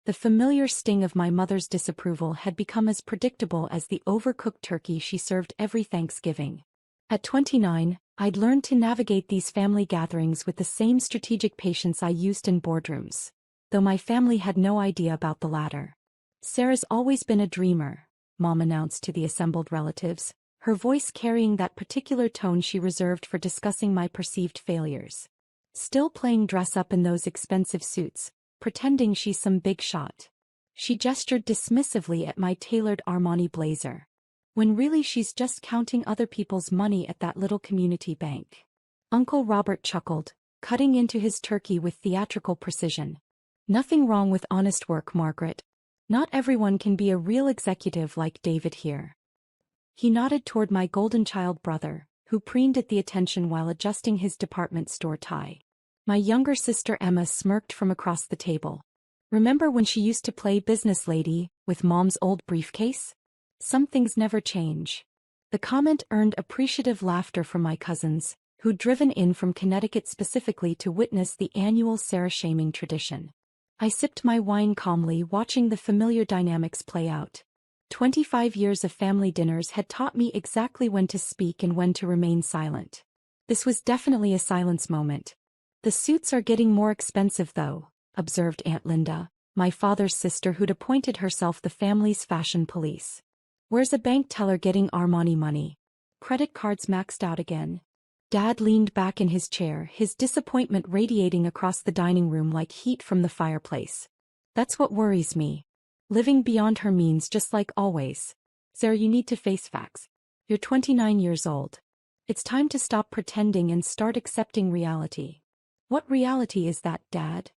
The familiar sting of my mother's disapproval had become as predictable as the overcooked turkey she served every Thanksgiving. At 29, I'd learned to navigate these family gatherings with the same strategic patience I used in boardrooms, though my family had no idea about the latter. "Sarah's always been a dreamer," Mom announced to the assembled relatives, her voice carrying that particular tone she reserved for discussing my perceived failures. "Still playing dress-up in those expensive suits, pretending she's some big shot." She gestured dismissively at my tailored Armani blazer. "When really she's just counting other people's money at that little community bank." Uncle Robert chuckled, cutting into his turkey with theatrical precision. "Nothing wrong with honest work, Margaret. Not everyone can be a real executive like David here." He nodded toward my golden child brother, who preened at the attention while adjusting his department store tie. My younger sister Emma smirked from across the table. "Remember when she used to play business lady with Mom's old briefcase? Some things never change." The comment earned appreciative laughter from my cousins, who'd driven in from Connecticut specifically to witness the annual Sarah-shaming tradition. I sipped my wine calmly, watching the familiar dynamics play out. 25 years of family dinners had taught me exactly when to speak and when to remain silent. This was definitely a silence moment. "The suits are getting more expensive though," observed Aunt Linda, my father's sister who'd appointed herself the family's fashion police. "Where's a bank teller getting Armani money? Credit cards maxed out again." Dad leaned back in his chair, his disappointment radiating across the dining room like heat from the fireplace. "That's what worries me. Living beyond her means just like always. Sarah, you need to face facts. You're 29 years old. It's time to stop pretending and start accepting reality." "What reality is that, Dad?"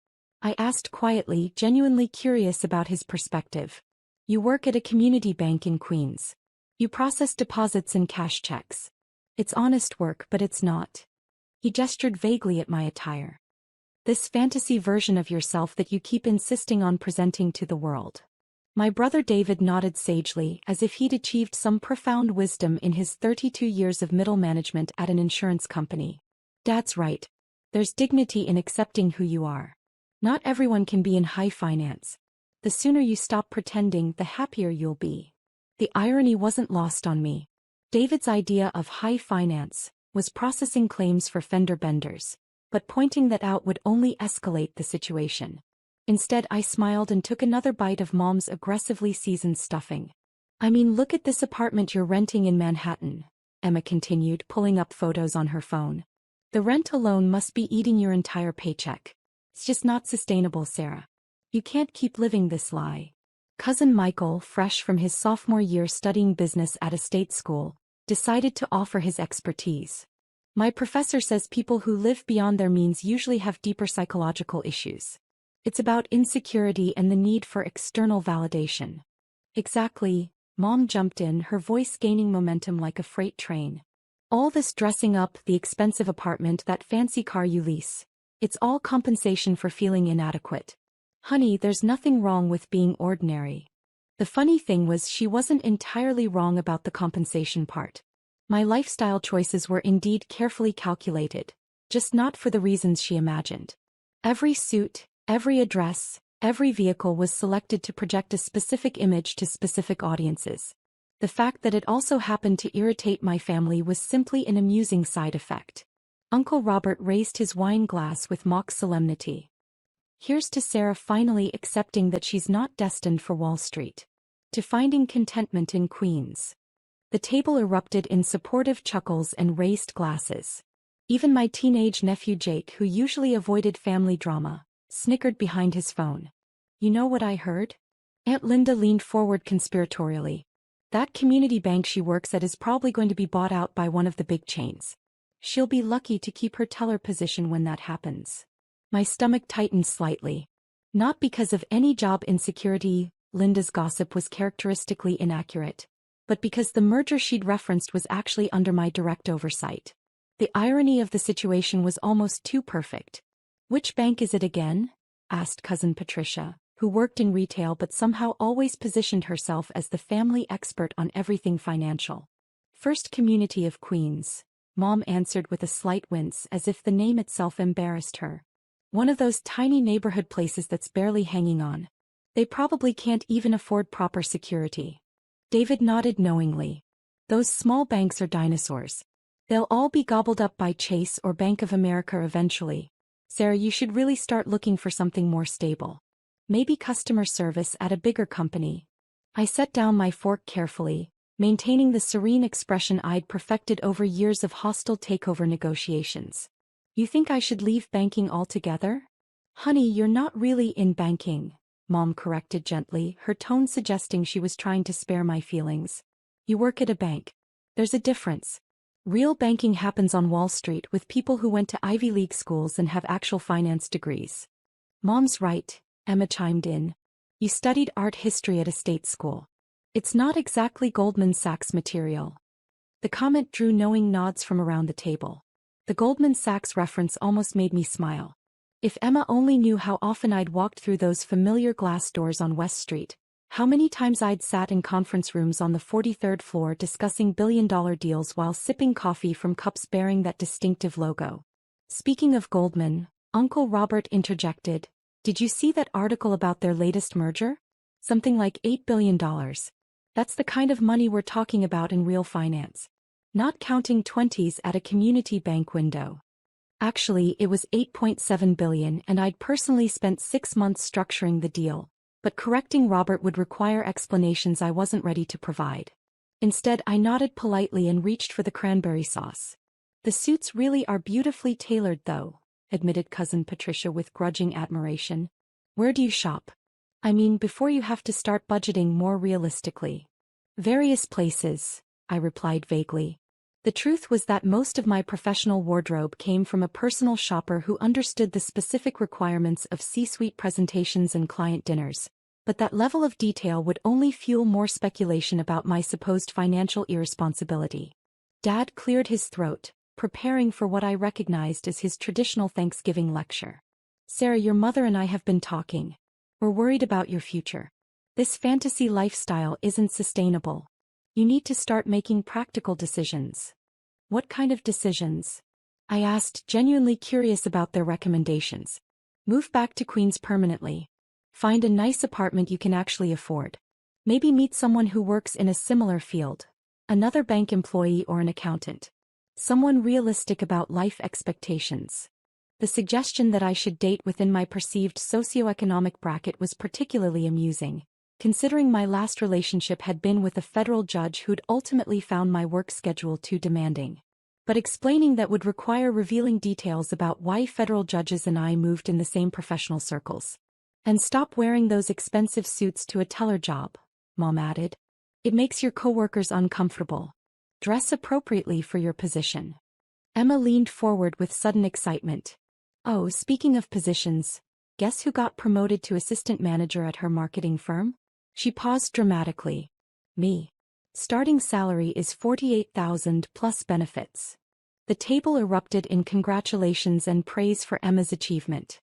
I asked quietly, genuinely curious about his perspective. "You work at a community bank in Queens. You process deposits and cash checks. It's honest work, but it's not." He gestured vaguely at my attire. "This fantasy version of yourself that you keep insisting on presenting to the world." My brother David nodded sagely, as if he'd achieved some profound wisdom in his 32 years of middle management at an insurance company. "Dad's right. There's dignity in accepting who you are. Not everyone can be in high finance. The sooner you stop pretending, the happier you'll be." The irony wasn't lost on me. David's idea of high finance was processing claims for fender benders, but pointing that out would only escalate the situation. Instead, I smiled and took another bite of Mom's aggressively seasoned stuffing. "I mean, look at this apartment you're renting in Manhattan," Emma continued, pulling up photos on her phone. "The rent alone must be eating your entire paycheck. It's just not sustainable, Sarah. You can't keep living this lie." Cousin Michael, fresh from his sophomore year studying business at a state school, decided to offer his expertise. "My professor says people who live beyond their means usually have deeper psychological issues. It's about insecurity and the need for external validation." "Exactly," Mom jumped in, her voice gaining momentum like a freight train. "All this dressing up, the expensive apartment, that fancy car you lease. It's all compensation for feeling inadequate. Honey, there's nothing wrong with being ordinary." The funny thing was she wasn't entirely wrong about the compensation part. My lifestyle choices were indeed carefully calculated, just not for the reasons she imagined. Every suit, every address, every vehicle was selected to project a specific image to specific audiences. The fact that it also happened to irritate my family was simply an amusing side effect. Uncle Robert raised his wine glass with mock solemnity. "Here's to Sarah finally accepting that she's not destined for Wall Street. To finding contentment in Queens." The table erupted in supportive chuckles and raised glasses. Even my teenage nephew Jake, who usually avoided family drama, snickered behind his phone. "You know what I heard?" Aunt Linda leaned forward conspiratorially. "That community bank she works at is probably going to be bought out by one of the big chains. She'll be lucky to keep her teller position when that happens." My stomach tightened slightly. Not because of any job insecurity, Linda's gossip was characteristically inaccurate, but because the merger she'd referenced was actually under my direct oversight. The irony of the situation was almost too perfect. "Which bank is it again?" asked Cousin Patricia, who worked in retail but somehow always positioned herself as the family expert on everything financial. "First Community of Queens," Mom answered with a slight wince, as if the name itself embarrassed her. "One of those tiny neighborhood places that's barely hanging on." They probably can't even afford proper security. David nodded knowingly. Those small banks are dinosaurs. They'll all be gobbled up by Chase or Bank of America eventually. Sarah, you should really start looking for something more stable. Maybe customer service at a bigger company. I set down my fork carefully, maintaining the serene expression I'd perfected over years of hostile takeover negotiations. You think I should leave banking altogether? Honey, you're not really in banking, Mom corrected gently, her tone suggesting she was trying to spare my feelings. You work at a bank. There's a difference. Real banking happens on Wall Street with people who went to Ivy League schools and have actual finance degrees. Mom's right, Emma chimed in. You studied art history at a state school. It's not exactly Goldman Sachs material. The comment drew knowing nods from around the table. The Goldman Sachs reference almost made me smile. If Emma only knew how often I'd walked through those familiar glass doors on West Street, how many times I'd sat in conference rooms on the 43rd floor discussing billion-dollar deals while sipping coffee from cups bearing that distinctive logo. Speaking of Goldman, Uncle Robert interjected, did you see that article about their latest merger? Something like $8 billion. That's the kind of money we're talking about in real finance. Not counting 20s at a community bank window. Actually, it was $8.7 billion and I'd personally spent 6 months structuring the deal. But correcting Robert would require explanations I wasn't ready to provide. Instead, I nodded politely and reached for the cranberry sauce. The suits really are beautifully tailored though, admitted Cousin Patricia with grudging admiration. Where do you shop? I mean, before you have to start budgeting more realistically. Various places, I replied vaguely. The truth was that most of my professional wardrobe came from a personal shopper who understood the specific requirements of C-suite presentations and client dinners, but that level of detail would only fuel more speculation about my supposed financial irresponsibility. Dad cleared his throat, preparing for what I recognized as his traditional Thanksgiving lecture. Sarah, your mother and I have been talking. We're worried about your future. This fantasy lifestyle isn't sustainable. You need to start making practical decisions. What kind of decisions? I asked, genuinely curious about their recommendations. Move back to Queens permanently. Find a nice apartment you can actually afford. Maybe meet someone who works in a similar field. Another bank employee or an accountant. Someone realistic about life expectations. The suggestion that I should date within my perceived socioeconomic bracket was particularly amusing, considering my last relationship had been with a federal judge who'd ultimately found my work schedule too demanding. But explaining that would require revealing details about why federal judges and I moved in the same professional circles. And stop wearing those expensive suits to a teller job, Mom added. It makes your coworkers uncomfortable. Dress appropriately for your position. Emma leaned forward with sudden excitement. Oh, speaking of positions, guess who got promoted to assistant manager at her marketing firm? She paused dramatically. Me. Starting salary is $48,000 plus benefits. The table erupted in congratulations and praise for Emma's achievement.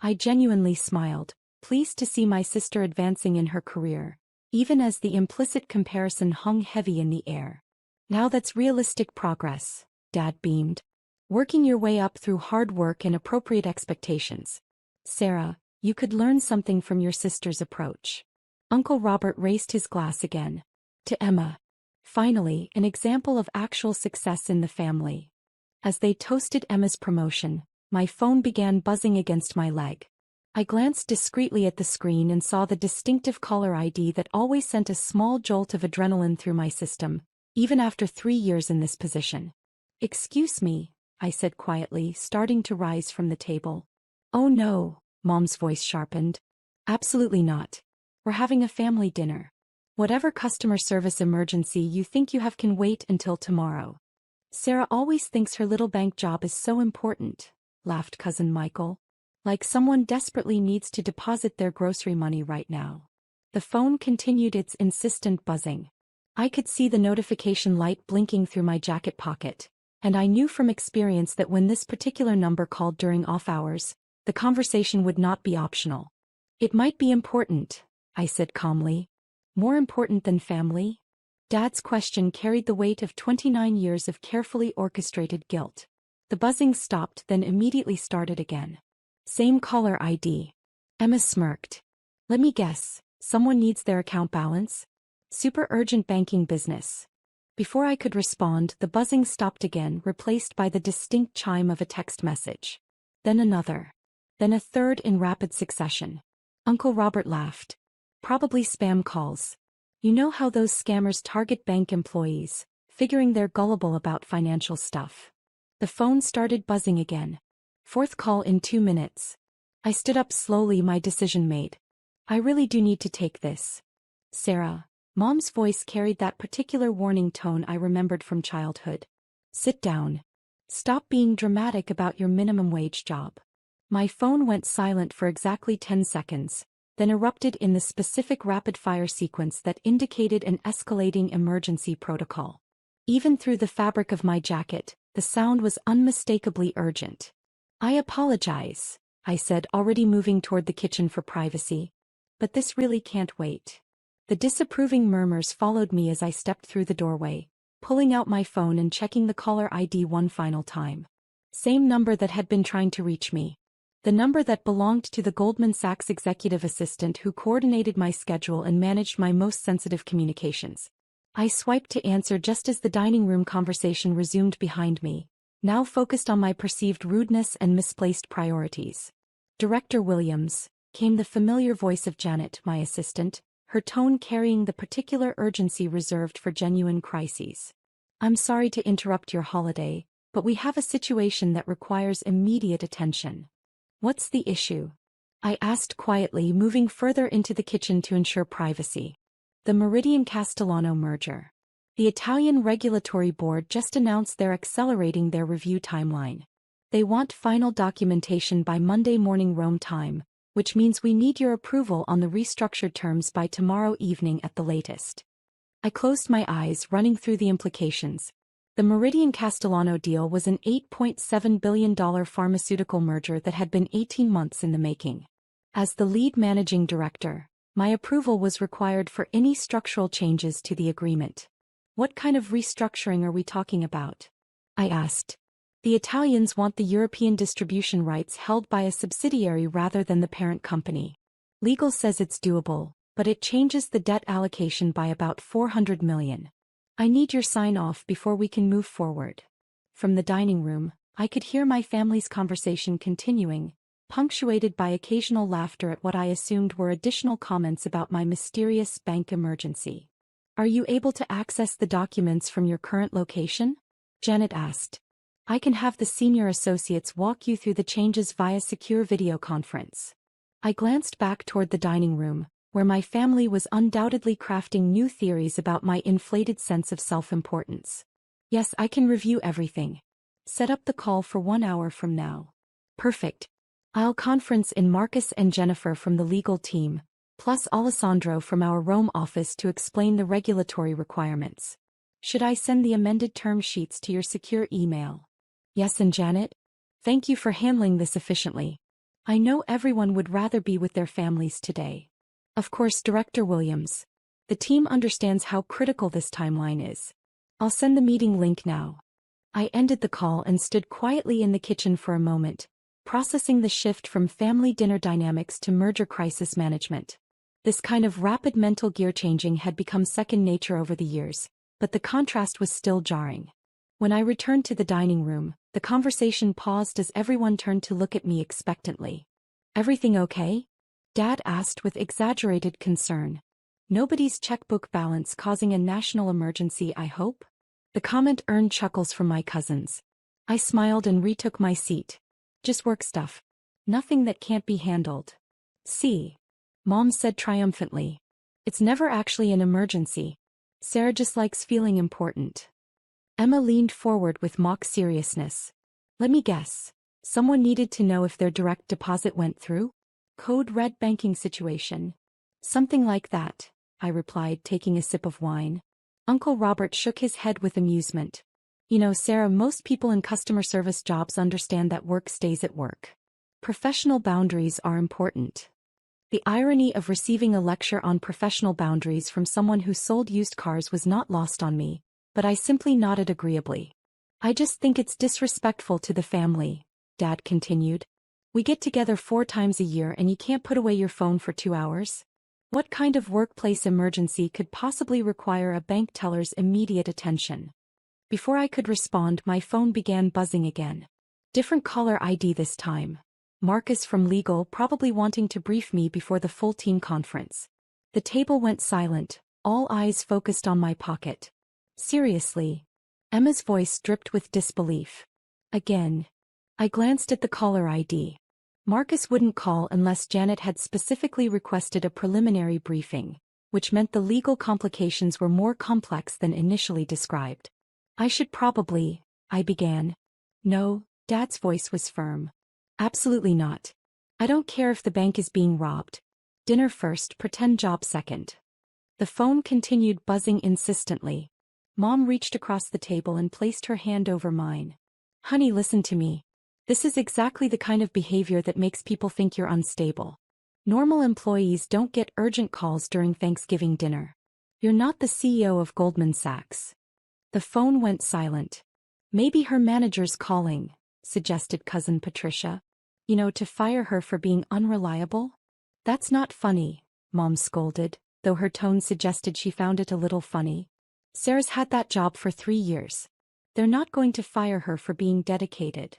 I genuinely smiled, pleased to see my sister advancing in her career, even as the implicit comparison hung heavy in the air. Now that's realistic progress, Dad beamed. Working your way up through hard work and appropriate expectations. Sarah, you could learn something from your sister's approach. Uncle Robert raised his glass again. To Emma. Finally, an example of actual success in the family. As they toasted Emma's promotion, my phone began buzzing against my leg. I glanced discreetly at the screen and saw the distinctive caller ID that always sent a small jolt of adrenaline through my system, even after 3 years in this position. Excuse me, I said quietly, starting to rise from the table. Oh no, Mom's voice sharpened. Absolutely not. We're having a family dinner. Whatever customer service emergency you think you have can wait until tomorrow. Sarah always thinks her little bank job is so important, laughed Cousin Michael. Like someone desperately needs to deposit their grocery money right now. The phone continued its insistent buzzing. I could see the notification light blinking through my jacket pocket, and I knew from experience that when this particular number called during off hours, the conversation would not be optional. It might be important, I said calmly. More important than family? Dad's question carried the weight of 29 years of carefully orchestrated guilt. The buzzing stopped, then immediately started again. Same caller ID. Emma smirked. Let me guess, someone needs their account balance? Super urgent banking business. Before I could respond, the buzzing stopped again, replaced by the distinct chime of a text message. Then another. Then a third in rapid succession. Uncle Robert laughed. Probably spam calls. You know how those scammers target bank employees, figuring they're gullible about financial stuff. The phone started buzzing again. Fourth call in 2 minutes. I stood up slowly, my decision made. I really do need to take this. Sarah. Mom's voice carried that particular warning tone I remembered from childhood. Sit down. Stop being dramatic about your minimum wage job. My phone went silent for exactly 10 seconds, then erupted in the specific rapid-fire sequence that indicated an escalating emergency protocol. Even through the fabric of my jacket, the sound was unmistakably urgent. I apologize, I said, already moving toward the kitchen for privacy. But this really can't wait. The disapproving murmurs followed me as I stepped through the doorway, pulling out my phone and checking the caller ID one final time. Same number that had been trying to reach me. The number that belonged to the Goldman Sachs executive assistant who coordinated my schedule and managed my most sensitive communications. I swiped to answer just as the dining room conversation resumed behind me, now focused on my perceived rudeness and misplaced priorities. Director Williams, came the familiar voice of Janet, my assistant, her tone carrying the particular urgency reserved for genuine crises. I'm sorry to interrupt your holiday, but we have a situation that requires immediate attention. What's the issue? I asked quietly, moving further into the kitchen to ensure privacy. The Meridian Castellano merger. The Italian Regulatory Board just announced they're accelerating their review timeline. They want final documentation by Monday morning Rome time, which means we need your approval on the restructured terms by tomorrow evening at the latest. I closed my eyes, running through the implications. The Meridian Castellano deal was an $8.7 billion pharmaceutical merger that had been 18 months in the making. As the lead managing director, my approval was required for any structural changes to the agreement. What kind of restructuring are we talking about? I asked. The Italians want the European distribution rights held by a subsidiary rather than the parent company. Legal says it's doable, but it changes the debt allocation by about $400 million. I need your sign-off before we can move forward. From the dining room, I could hear my family's conversation continuing, punctuated by occasional laughter at what I assumed were additional comments about my mysterious bank emergency. Are you able to access the documents from your current location? Janet asked. I can have the senior associates walk you through the changes via secure video conference. I glanced back toward the dining room, where my family was undoubtedly crafting new theories about my inflated sense of self-importance. Yes, I can review everything. Set up the call for 1 hour from now. Perfect. I'll conference in Marcus and Jennifer from the legal team, plus Alessandro from our Rome office to explain the regulatory requirements. Should I send the amended term sheets to your secure email? Yes, and Janet? Thank you for handling this efficiently. I know everyone would rather be with their families today. Of course, Director Williams. The team understands how critical this timeline is. I'll send the meeting link now. I ended the call and stood quietly in the kitchen for a moment, processing the shift from family dinner dynamics to merger crisis management. This kind of rapid mental gear changing had become second nature over the years, but the contrast was still jarring. When I returned to the dining room, the conversation paused as everyone turned to look at me expectantly. Everything okay? Dad asked with exaggerated concern. Nobody's checkbook balance causing a national emergency, I hope? The comment earned chuckles from my cousins. I smiled and retook my seat. Just work stuff. Nothing that can't be handled. See? Mom said triumphantly. It's never actually an emergency. Sarah just likes feeling important. Emma leaned forward with mock seriousness. Let me guess. Someone needed to know if their direct deposit went through? Code red banking situation. Something like that, I replied, taking a sip of wine. Uncle Robert shook his head with amusement. You know, Sarah, most people in customer service jobs understand that work stays at work. Professional boundaries are important. The irony of receiving a lecture on professional boundaries from someone who sold used cars was not lost on me, but I simply nodded agreeably. I just think it's disrespectful to the family, Dad continued. We get together 4 times a year and you can't put away your phone for 2 hours? What kind of workplace emergency could possibly require a bank teller's immediate attention? Before I could respond, my phone began buzzing again. Different caller ID this time. Marcus from legal, probably wanting to brief me before the full team conference. The table went silent, all eyes focused on my pocket. Seriously? Emma's voice dripped with disbelief. Again. I glanced at the caller ID. Marcus wouldn't call unless Janet had specifically requested a preliminary briefing, which meant the legal complications were more complex than initially described. I began. No, Dad's voice was firm. Absolutely not. I don't care if the bank is being robbed. Dinner first, pretend job second. The phone continued buzzing insistently. Mom reached across the table and placed her hand over mine. Honey, listen to me. This is exactly the kind of behavior that makes people think you're unstable. Normal employees don't get urgent calls during Thanksgiving dinner. You're not the CEO of Goldman Sachs. The phone went silent. Maybe her manager's calling, suggested cousin Patricia. To fire her for being unreliable? That's not funny, Mom scolded, though her tone suggested she found it a little funny. Sarah's had that job for 3 years. They're not going to fire her for being dedicated.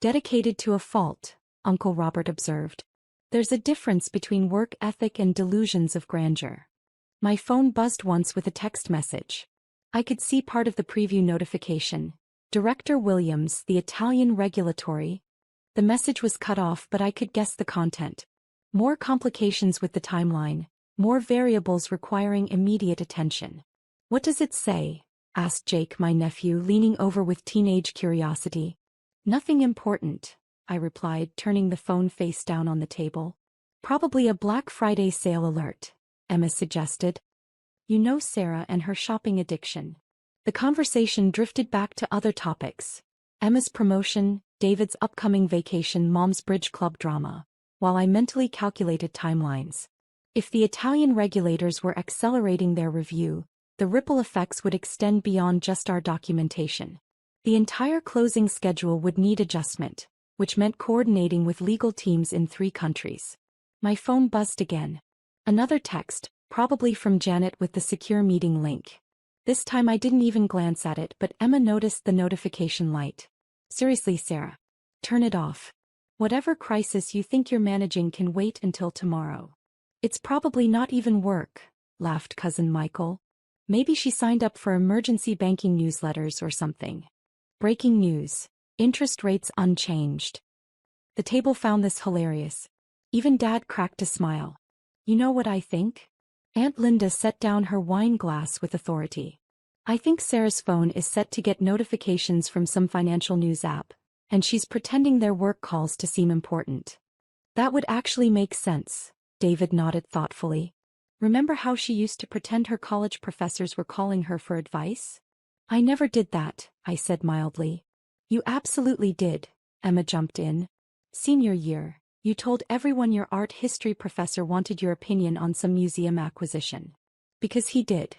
Dedicated to a fault, Uncle Robert observed. There's a difference between work ethic and delusions of grandeur. My phone buzzed once with a text message. I could see part of the preview notification. Director Williams, the Italian regulatory. The message was cut off, but I could guess the content. More complications with the timeline, more variables requiring immediate attention. What does it say? Asked Jake, my nephew, leaning over with teenage curiosity. Nothing important, I replied, turning the phone face down on the table. Probably a Black Friday sale alert, Emma suggested. Sarah and her shopping addiction. The conversation drifted back to other topics. Emma's promotion, David's upcoming vacation, Mom's bridge club drama, while I mentally calculated timelines. If the Italian regulators were accelerating their review, the ripple effects would extend beyond just our documentation. The entire closing schedule would need adjustment, which meant coordinating with legal teams in 3 countries. My phone buzzed again. Another text, probably from Janet with the secure meeting link. This time I didn't even glance at it, but Emma noticed the notification light. Seriously, Sarah. Turn it off. Whatever crisis you think you're managing can wait until tomorrow. It's probably not even work, laughed cousin Michael. Maybe she signed up for emergency banking newsletters or something. Breaking news. Interest rates unchanged. The table found this hilarious. Even Dad cracked a smile. You know what I think? Aunt Linda set down her wine glass with authority. I think Sarah's phone is set to get notifications from some financial news app, and she's pretending they're work calls to seem important. That would actually make sense, David nodded thoughtfully. Remember how she used to pretend her college professors were calling her for advice? I never did that, I said mildly. You absolutely did, Emma jumped in. Senior year, you told everyone your art history professor wanted your opinion on some museum acquisition. Because he did.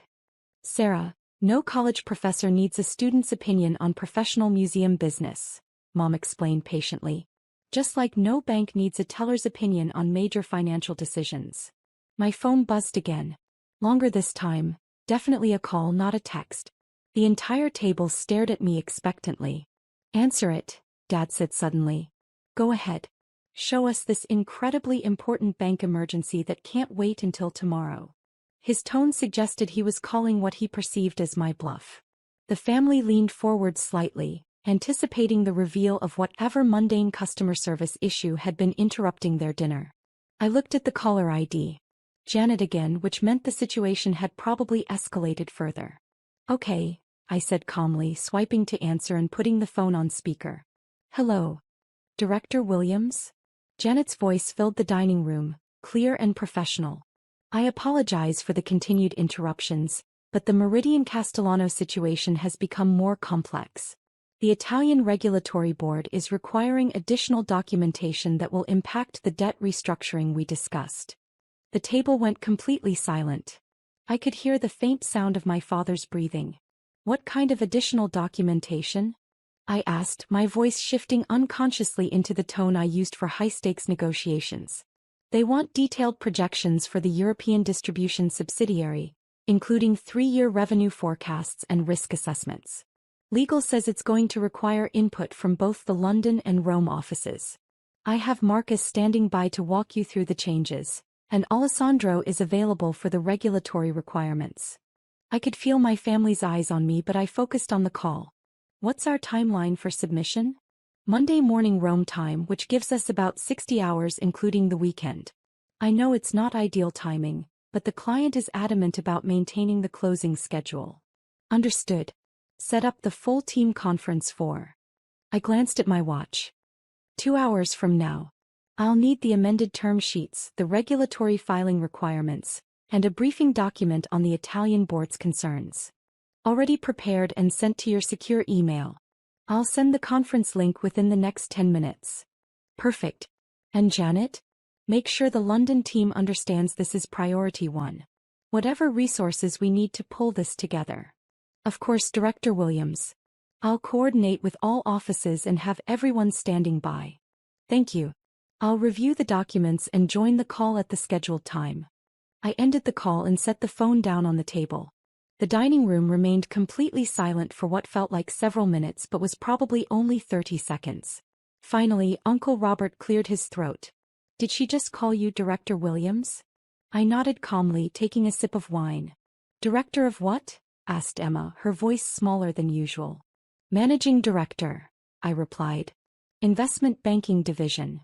Sarah, no college professor needs a student's opinion on professional museum business, Mom explained patiently. Just like no bank needs a teller's opinion on major financial decisions. My phone buzzed again. Longer this time, definitely a call, not a text. The entire table stared at me expectantly. Answer it, Dad said suddenly. Go ahead. Show us this incredibly important bank emergency that can't wait until tomorrow. His tone suggested he was calling what he perceived as my bluff. The family leaned forward slightly, anticipating the reveal of whatever mundane customer service issue had been interrupting their dinner. I looked at the caller ID. Janet again, which meant the situation had probably escalated further. Okay, I said calmly, swiping to answer and putting the phone on speaker. Hello. Director Williams? Janet's voice filled the dining room, clear and professional. I apologize for the continued interruptions, but the Meridian Castellano situation has become more complex. The Italian Regulatory Board is requiring additional documentation that will impact the debt restructuring we discussed. The table went completely silent. I could hear the faint sound of my father's breathing. What kind of additional documentation? I asked, my voice shifting unconsciously into the tone I used for high-stakes negotiations. They want detailed projections for the European distribution subsidiary, including 3-year revenue forecasts and risk assessments. Legal says it's going to require input from both the London and Rome offices. I have Marcus standing by to walk you through the changes, and Alessandro is available for the regulatory requirements. I could feel my family's eyes on me, but I focused on the call. What's our timeline for submission? Monday morning Rome time, which gives us about 60 hours including the weekend. I know it's not ideal timing, but the client is adamant about maintaining the closing schedule. Understood. Set up the full team conference for. I glanced at my watch. 2 hours from now. I'll need the amended term sheets, the regulatory filing requirements, and a briefing document on the Italian board's concerns. Already prepared and sent to your secure email. I'll send the conference link within the next 10 minutes. Perfect. And Janet? Make sure the London team understands this is priority 1. Whatever resources we need to pull this together. Of course, Director Williams. I'll coordinate with all offices and have everyone standing by. Thank you. I'll review the documents and join the call at the scheduled time. I ended the call and set the phone down on the table. The dining room remained completely silent for what felt like several minutes but was probably only 30 seconds. Finally, Uncle Robert cleared his throat. Did she just call you Director Williams? I nodded calmly, taking a sip of wine. Director of what? Asked Emma, her voice smaller than usual. Managing Director, I replied. Investment Banking Division.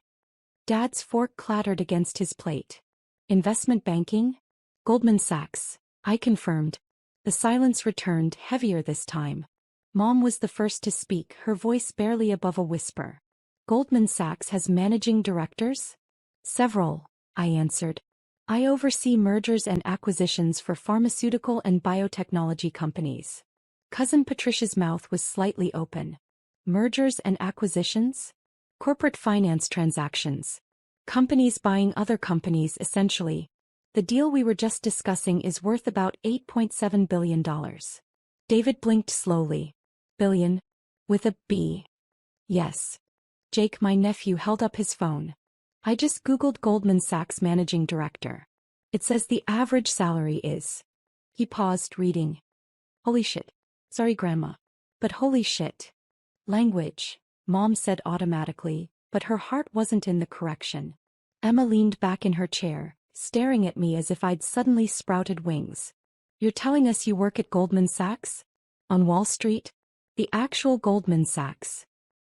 Dad's fork clattered against his plate. Investment banking? Goldman Sachs, I confirmed. The silence returned, heavier this time. Mom was the first to speak, her voice barely above a whisper. Goldman Sachs has managing directors? Several, I answered. I oversee mergers and acquisitions for pharmaceutical and biotechnology companies. Cousin Patricia's mouth was slightly open. Mergers and acquisitions? Corporate finance transactions. Companies buying other companies, essentially. The deal we were just discussing is worth about $8.7 billion. David blinked slowly. Billion? With a B. Yes. Jake, my nephew, held up his phone. I just Googled Goldman Sachs Managing Director. It says the average salary is. He paused, reading. Holy shit. Sorry, Grandma. But holy shit. Language, Mom said automatically, but her heart wasn't in the correction. Emma leaned back in her chair, staring at me as if I'd suddenly sprouted wings. You're telling us you work at Goldman Sachs? On Wall Street? The actual Goldman Sachs.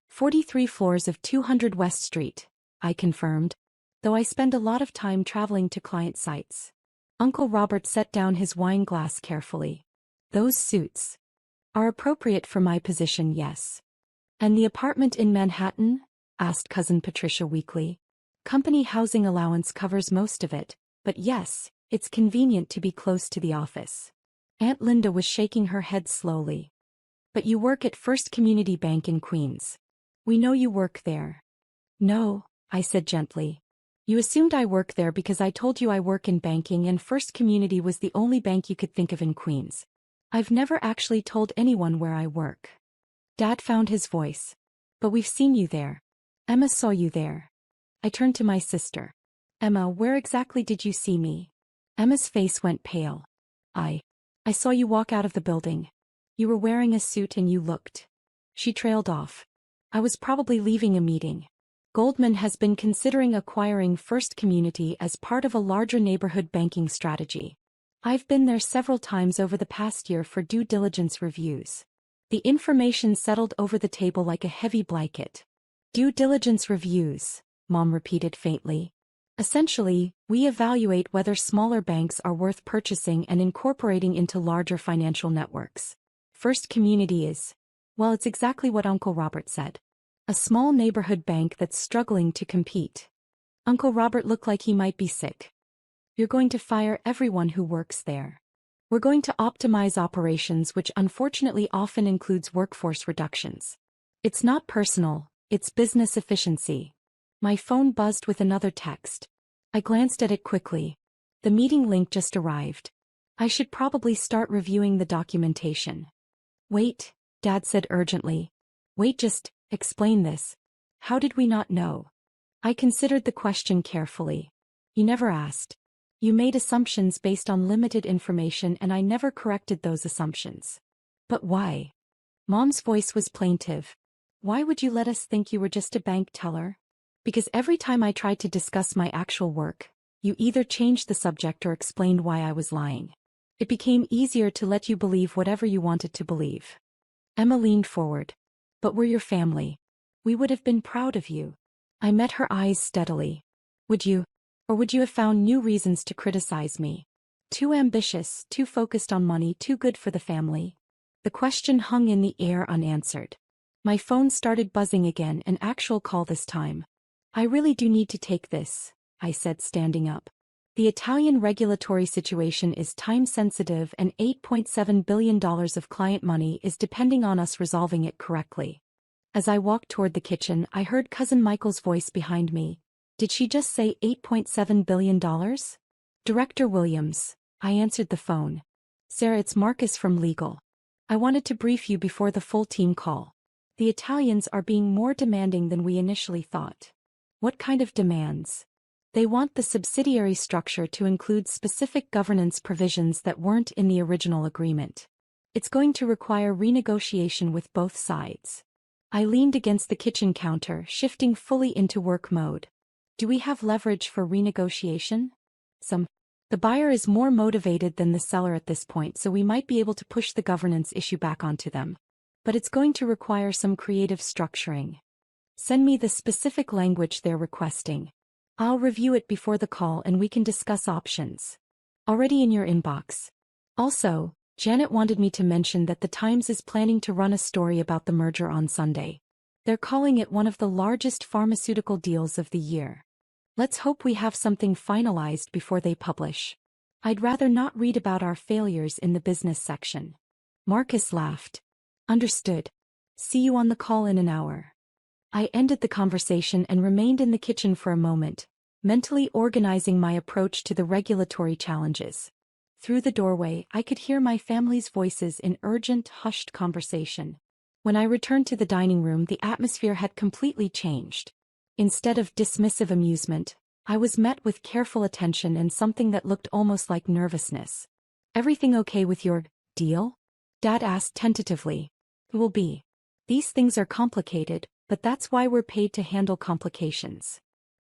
43 floors of 200 West Street, I confirmed, though I spend a lot of time traveling to client sites. Uncle Robert set down his wine glass carefully. Those suits are appropriate for my position, yes. And the apartment in Manhattan? Asked Cousin Patricia weakly. Company housing allowance covers most of it, but yes, it's convenient to be close to the office. Aunt Linda was shaking her head slowly. But you work at First Community Bank in Queens. We know you work there. No, I said gently. You assumed I work there because I told you I work in banking and First Community was the only bank you could think of in Queens. I've never actually told anyone where I work. Dad found his voice. But we've seen you there. Emma saw you there. I turned to my sister. Emma, where exactly did you see me? Emma's face went pale. I saw you walk out of the building. You were wearing a suit and you looked. She trailed off. I was probably leaving a meeting. Goldman has been considering acquiring First Community as part of a larger neighborhood banking strategy. I've been there several times over the past year for due diligence reviews. The information settled over the table like a heavy blanket. Due diligence reviews, Mom repeated faintly. Essentially, we evaluate whether smaller banks are worth purchasing and incorporating into larger financial networks. First Community is, well, it's exactly what Uncle Robert said. A small neighborhood bank that's struggling to compete. Uncle Robert looked like he might be sick. You're going to fire everyone who works there. We're going to optimize operations, which unfortunately often includes workforce reductions. It's not personal, it's business efficiency. My phone buzzed with another text. I glanced at it quickly. The meeting link just arrived. I should probably start reviewing the documentation. Wait, Dad said urgently. Wait, just explain this. How did we not know? I considered the question carefully. You never asked. You made assumptions based on limited information and I never corrected those assumptions. But why? Mom's voice was plaintive. Why would you let us think you were just a bank teller? Because every time I tried to discuss my actual work, you either changed the subject or explained why I was lying. It became easier to let you believe whatever you wanted to believe. Emma leaned forward. But we're your family. We would have been proud of you. I met her eyes steadily. Would you? Or would you have found new reasons to criticize me? Too ambitious, too focused on money, too good for the family? The question hung in the air unanswered. My phone started buzzing again, an actual call this time. I really do need to take this, I said, standing up. The Italian regulatory situation is time-sensitive and $8.7 billion of client money is depending on us resolving it correctly. As I walked toward the kitchen, I heard Cousin Michael's voice behind me. Did she just say $8.7 billion? Director Williams, I answered the phone. Sarah, it's Marcus from legal. I wanted to brief you before the full team call. The Italians are being more demanding than we initially thought. What kind of demands? They want the subsidiary structure to include specific governance provisions that weren't in the original agreement. It's going to require renegotiation with both sides. I leaned against the kitchen counter, shifting fully into work mode. Do we have leverage for renegotiation? Some. The buyer is more motivated than the seller at this point, so we might be able to push the governance issue back onto them. But it's going to require some creative structuring. Send me the specific language they're requesting. I'll review it before the call and we can discuss options. Already in your inbox. Also, Janet wanted me to mention that the Times is planning to run a story about the merger on Sunday. They're calling it one of the largest pharmaceutical deals of the year. Let's hope we have something finalized before they publish. I'd rather not read about our failures in the business section. Marcus laughed. Understood. See you on the call in an hour. I ended the conversation and remained in the kitchen for a moment, mentally organizing my approach to the regulatory challenges. Through the doorway, I could hear my family's voices in urgent, hushed conversation. When I returned to the dining room, the atmosphere had completely changed. Instead of dismissive amusement, I was met with careful attention and something that looked almost like nervousness. Everything okay with your deal? Dad asked tentatively. It will be. These things are complicated, but that's why we're paid to handle complications.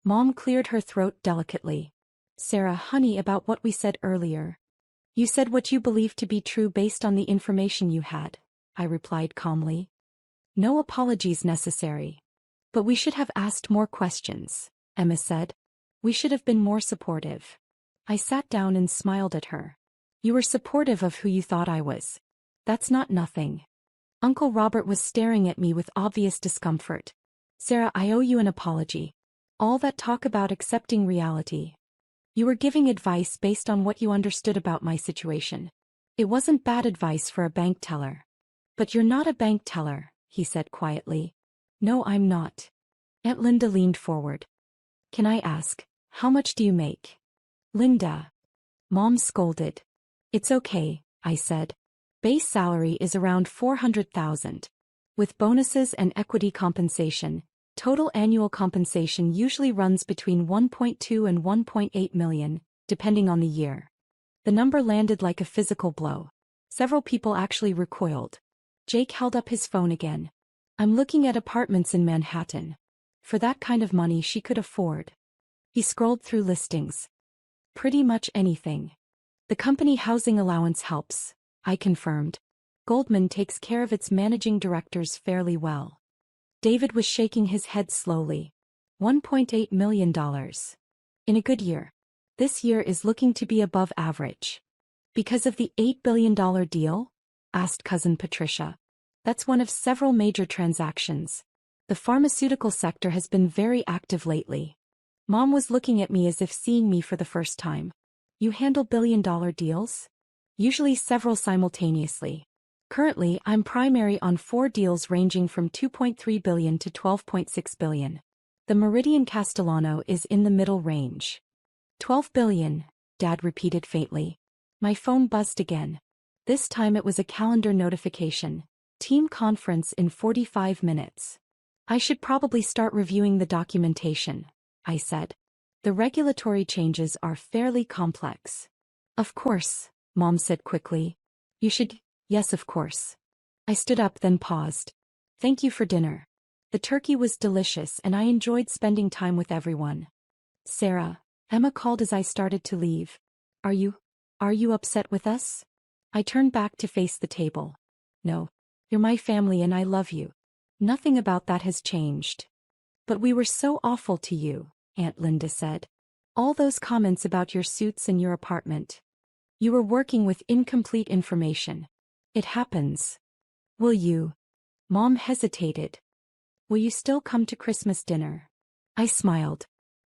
Mom cleared her throat delicately. Sarah, honey, about what we said earlier. You said what you believed to be true based on the information you had, I replied calmly. No apologies necessary. But we should have asked more questions, Emma said. We should have been more supportive. I sat down and smiled at her. You were supportive of who you thought I was. That's not nothing. Uncle Robert was staring at me with obvious discomfort. Sarah, I owe you an apology. All that talk about accepting reality. You were giving advice based on what you understood about my situation. It wasn't bad advice for a bank teller. But you're not a bank teller, he said quietly. No, I'm not. Aunt Linda leaned forward. Can I ask, how much do you make? Linda. Mom scolded. It's okay, I said. Base salary is around $400,000. With bonuses and equity compensation, total annual compensation usually runs between $1.2 and $1.8 million, depending on the year. The number landed like a physical blow. Several people actually recoiled. Jake held up his phone again. I'm looking at apartments in Manhattan. For that kind of money she could afford. He scrolled through listings. Pretty much anything. The company housing allowance helps, I confirmed. Goldman takes care of its managing directors fairly well. David was shaking his head slowly. $1.8 million. In a good year. This year is looking to be above average. Because of the $8 billion deal? Asked Cousin Patricia. That's one of several major transactions. The pharmaceutical sector has been very active lately. Mom was looking at me as if seeing me for the first time. You handle billion-dollar deals? Usually several simultaneously. Currently, I'm primary on 4 deals ranging from $2.3 billion to $12.6 billion. The Meridian Castellano is in the middle range. $12 billion, Dad repeated faintly. My phone buzzed again. This time it was a calendar notification. Team conference in 45 minutes. I should probably start reviewing the documentation, I said. The regulatory changes are fairly complex. Of course, Mom said quickly. You should, yes of course. I stood up then paused. Thank you for dinner. The turkey was delicious and I enjoyed spending time with everyone. Sarah, Emma called as I started to leave. Are you upset with us? I turned back to face the table. No. You're my family and I love you. Nothing about that has changed. But we were so awful to you, Aunt Linda said. All those comments about your suits and your apartment. You were working with incomplete information. It happens. Will you? Mom hesitated. Will you still come to Christmas dinner? I smiled.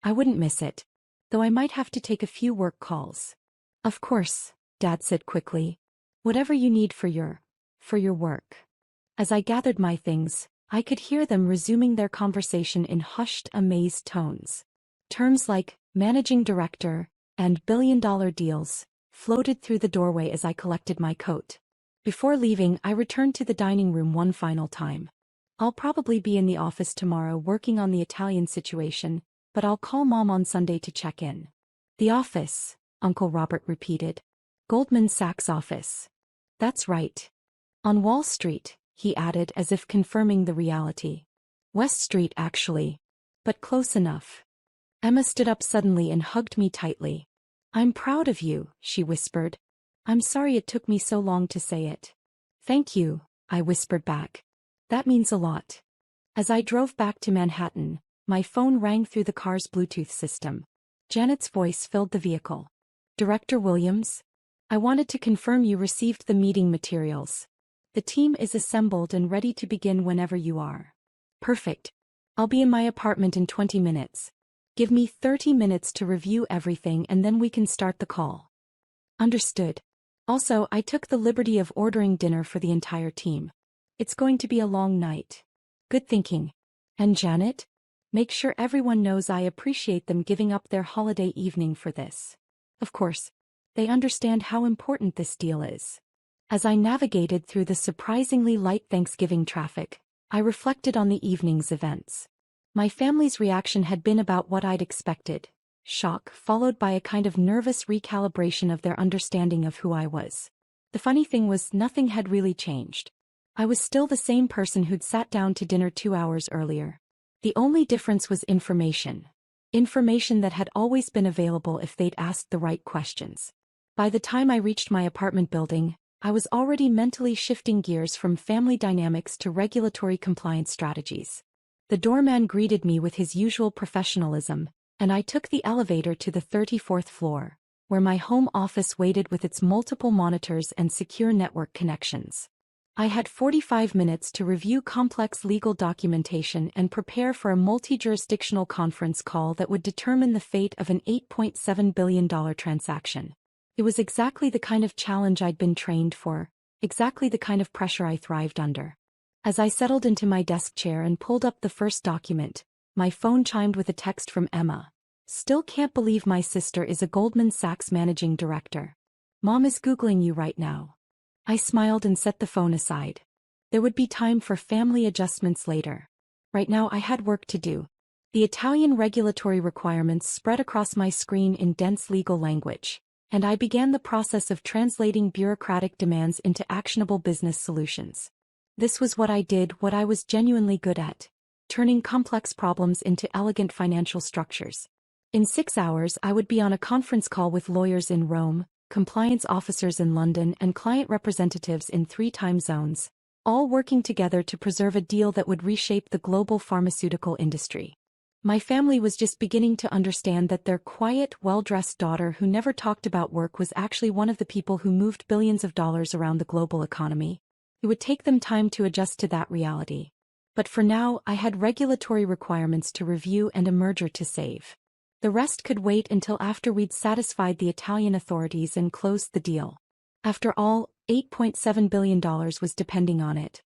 I wouldn't miss it. Though I might have to take a few work calls. Of course, Dad said quickly. Whatever you need for your work. As I gathered my things, I could hear them resuming their conversation in hushed, amazed tones. Terms like managing director and billion-dollar deals floated through the doorway as I collected my coat. Before leaving, I returned to the dining room one final time. I'll probably be in the office tomorrow working on the Italian situation, but I'll call Mom on Sunday to check in. The office, Uncle Robert repeated. Goldman Sachs office. That's right. On Wall Street, he added as if confirming the reality. West Street actually. But close enough. Emma stood up suddenly and hugged me tightly. I'm proud of you, she whispered. I'm sorry it took me so long to say it. Thank you, I whispered back. That means a lot. As I drove back to Manhattan, my phone rang through the car's Bluetooth system. Janet's voice filled the vehicle. Director Williams? I wanted to confirm you received the meeting materials. The team is assembled and ready to begin whenever you are. Perfect. I'll be in my apartment in 20 minutes. Give me 30 minutes to review everything and then we can start the call. Understood. Also, I took the liberty of ordering dinner for the entire team. It's going to be a long night. Good thinking. And Janet? Make sure everyone knows I appreciate them giving up their holiday evening for this. Of course, they understand how important this deal is. As I navigated through the surprisingly light Thanksgiving traffic, I reflected on the evening's events. My family's reaction had been about what I'd expected. Shock followed by a kind of nervous recalibration of their understanding of who I was. The funny thing was nothing had really changed. I was still the same person who'd sat down to dinner 2 hours earlier. The only difference was information. Information that had always been available if they'd asked the right questions. By the time I reached my apartment building, I was already mentally shifting gears from family dynamics to regulatory compliance strategies. The doorman greeted me with his usual professionalism, and I took the elevator to the 34th floor, where my home office waited with its multiple monitors and secure network connections. I had 45 minutes to review complex legal documentation and prepare for a multi-jurisdictional conference call that would determine the fate of an $8.7 billion transaction. It was exactly the kind of challenge I'd been trained for, exactly the kind of pressure I thrived under. As I settled into my desk chair and pulled up the first document, my phone chimed with a text from Emma. Still can't believe my sister is a Goldman Sachs managing director. Mom is Googling you right now. I smiled and set the phone aside. There would be time for family adjustments later. Right now I had work to do. The Italian regulatory requirements spread across my screen in dense legal language, and I began the process of translating bureaucratic demands into actionable business solutions. This was what I did, what I was genuinely good at, turning complex problems into elegant financial structures. In 6 hours I would be on a conference call with lawyers in Rome, compliance officers in London and client representatives in 3 time zones, all working together to preserve a deal that would reshape the global pharmaceutical industry. My family was just beginning to understand that their quiet, well-dressed daughter who never talked about work was actually one of the people who moved billions of dollars around the global economy. It would take them time to adjust to that reality. But for now, I had regulatory requirements to review and a merger to save. The rest could wait until after we'd satisfied the Italian authorities and closed the deal. After all, $8.7 billion was depending on it.